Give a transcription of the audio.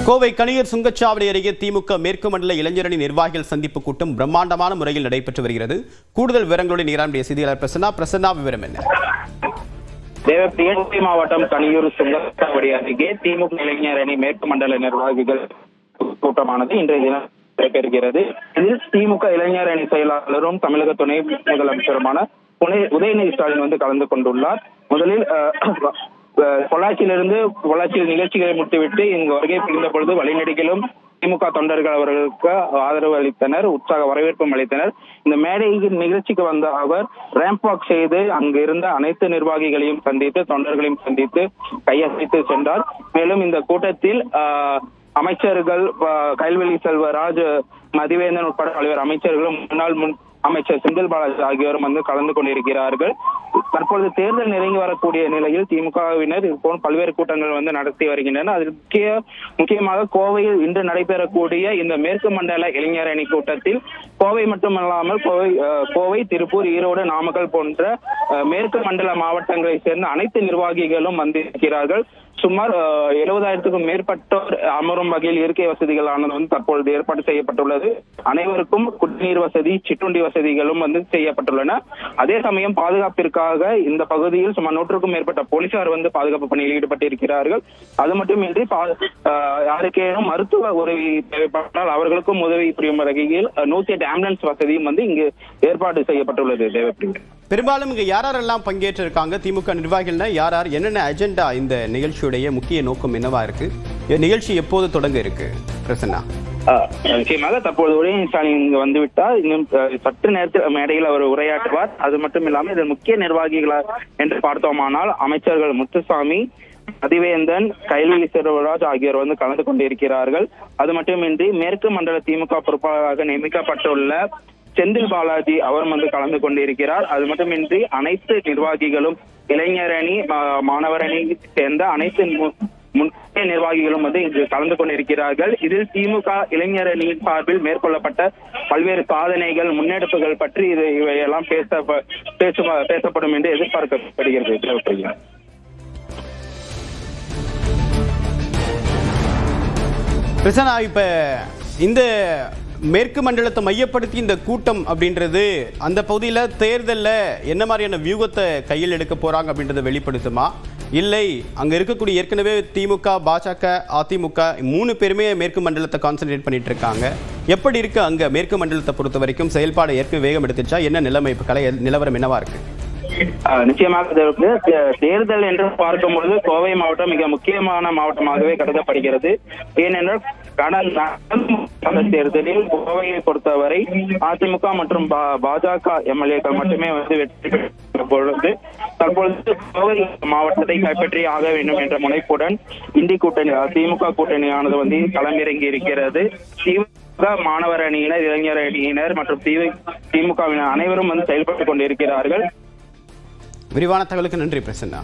கோவை கணியர் சுங்கச்சாவடி அருகே திமுக மேற்கு மண்டல இளைஞரணி நிர்வாகிகள் சந்திப்பு கூட்டம் பிரம்மாண்டமான முறையில் நடைபெற்று வருகிறது. கூடுதல் விவரங்களுடன் நீராண்டிய செய்தியாளர் பிரசன்னா விவரம் என்ன? தேவப்பிரியா மாவட்டம் கணியூர் சுங்கச்சாவடி அருகே திமுக இளைஞரணி மேற்கு மண்டல நிர்வாகிகள் கூட்டமானது இன்றைய தினம் நடைபெறுகிறது. இதில் திமுக இளைஞரணி செயலாளரும் தமிழக துணை முதலமைச்சருமான உதயநிதி ஸ்டாலின் கலந்து கொண்டுள்ளார். முதலில் பொள்ளாச்சியில் நிகழ்ச்சிகளை முடித்துவிட்டு இங்கு வருகை புரிந்த பொழுது வழிநெடுகிலும் திமுக தொண்டர்கள் அவர்களுக்கு ஆதரவு அளித்தனர், உற்சாக வரவேற்பும் அளித்தனர். இந்த மேடையின் நிகழ்ச்சிக்கு வந்த அவர் ரேம்ப் வாக் செய்து அங்கு இருந்த அனைத்து நிர்வாகிகளையும் சந்தித்து தொண்டர்களையும் சந்தித்து கையசைத்து சென்றார். மேலும் இந்த கூட்டத்தில் அமைச்சர்கள் கைல்வெளி செல்வராஜ், மதிவேந்தன் உட்பட பல்வேறு அமைச்சர்களும் முன்னாள் அமைச்சர் செந்தில் பாலாஜி ஆகியோரும் கலந்து கொண்டிருக்கிறார்கள். தற்பொழுது தேர்தல் நெருங்கி வரக்கூடிய நிலையில் திமுகவினர் இதுபோல் பல்வேறு கூட்டங்கள் நடத்தி வருகின்றனர். அதில் முக்கியமாக கோவையில் இன்று நடைபெறக்கூடிய இந்த மேற்கு மண்டல இளைஞரணி கூட்டத்தில் கோவை மட்டுமல்லாமல் கோவை, திருப்பூர், ஈரோடு, நாமக்கல் போன்ற மேற்கு மண்டல மாவட்டங்களை சேர்ந்த அனைத்து நிர்வாகிகளும் வந்திருக்கிறார்கள். சுமார் 70,000க்கும் மேற்பட்டோர் அமரும் வகையில் இருக்கை வசதிகளானது தற்பொழுது ஏற்பாடு செய்யப்பட்டுள்ளது. அனைவருக்கும் குடிநீர் வசதி, சிற்றுண்டி வசதிகளும் செய்யப்பட்டுள்ளன. அதே சமயம் பாதுகாப்பிற்காக இந்த பகுதியில் சுமார் 100க்கும் மேற்பட்ட போலீசார் பாதுகாப்பு பணியில் ஈடுபட்டிருக்கிறார்கள். அது மட்டுமின்றி யாருக்கேனும் மருத்துவ உதவி தேவைப்பட்டால் அவர்களுக்கும் உதவி புரியும் வகையில் 108 ஆம்புலன்ஸ் வசதியும் இங்கு ஏற்பாடு செய்யப்பட்டுள்ளது. தேவைப்படுகிறது. பெரும்பாலும் இங்க யாரெல்லாம் பங்கேற்றிருக்காங்க? திமுக நிர்வாகிகள் யார்? என்னென்ன அஜெண்டா? இந்த நிகழ்ச்சியுடைய முக்கிய நோக்கம் என்னவா இருக்கு? நிகழ்ச்சி எப்போது தொடங்க இருக்கு? பிரசன்னா, நிச்சயமாக தற்போது உதயநிதி ஸ்டாலின் இங்கு வந்துவிட்டால் இன்னும் சற்று நேரத்தில் மேடையில் அவர் உரையாற்றுவார். அது மட்டும் இல்லாமல் இதில் முக்கிய நிர்வாகிகளா என்று பார்த்தோமானால் அமைச்சர்கள் முத்துசாமி, மதிவேந்தன், கைல்வெளி செல்வராஜ் ஆகியோர் கலந்து கொண்டிருக்கிறார்கள். அது மட்டுமின்றி மேற்கு மண்டல திமுக பொறுப்பாளராக நியமிக்கப்பட்டுள்ள செந்தில் பாலாஜி அவர் கலந்து கொண்டிருக்கிறார். அது மட்டுமின்றி அனைத்து நிர்வாகிகளும் இளைஞரணி, மாணவரணி சேர்ந்த அனைத்து முக்கிய நிர்வாகிகளும் இங்கு கலந்து கொண்டிருக்கிறார்கள். இதில் திமுக இளைஞரணியின் சார்பில் மேற்கொள்ளப்பட்ட பல்வேறு சாதனைகள், முன்னெடுப்புகள் பற்றி இவையெல்லாம் பேசப்படும் என்று எதிர்பார்க்கப்படுகிறது. பிரசன்னா, இப்ப இந்த மேற்கு மண்டலத்தை மையப்படுத்தி இந்த கூட்டம் அப்படின்றது அந்த பகுதியில் தேர்தலில் என்ன மாதிரியான வியூகத்தை கையில் எடுக்க போறாங்க அப்படின்றத வெளிப்படுத்துமா? இல்லை அங்க இருக்கக்கூடிய ஏற்கனவே திமுக, பாஜக, அதிமுக 3 பேருமே மேற்கு மண்டலத்தை கான்சென்ட்ரேட் பண்ணிட்டு இருக்காங்க. எப்படி இருக்கு அங்க மேற்கு மண்டலத்தை பொறுத்த வரைக்கும்? செயல்பாடு ஏற்கனவே வேகம் எடுத்துச்சா? என்ன நிலைமை, கலை நிலவரம் என்னவா இருக்கு? நிச்சயமாக தேர்தல் என்று பார்க்கும் பொழுது கோவை மாவட்டம் மிக முக்கியமான மாவட்டமாகவே கருதப்படுகிறது. ஏனென்றால் கடந்த தேர்தலில் கோவையை பொறுத்தவரை அதிமுக மற்றும் பாஜக எம்எல்ஏக்கள் மட்டுமே வெற்றி பெற்ற பொழுது தற்பொழுது கோவை மாவட்டத்தை கைப்பற்றி ஆக வேண்டும் என்ற முனைப்புடன் இந்தி கூட்டணி, திமுக கூட்டணியானது களமிறங்கி இருக்கிறது. திமுக மாணவர் அணியினர், இளைஞர் அணியினர் மற்றும் திமுகவினர் அனைவரும் செயல்பட்டுக் கொண்டிருக்கிறார்கள். விரிவான தகவலுக்கு நன்றி பிரசன்னா.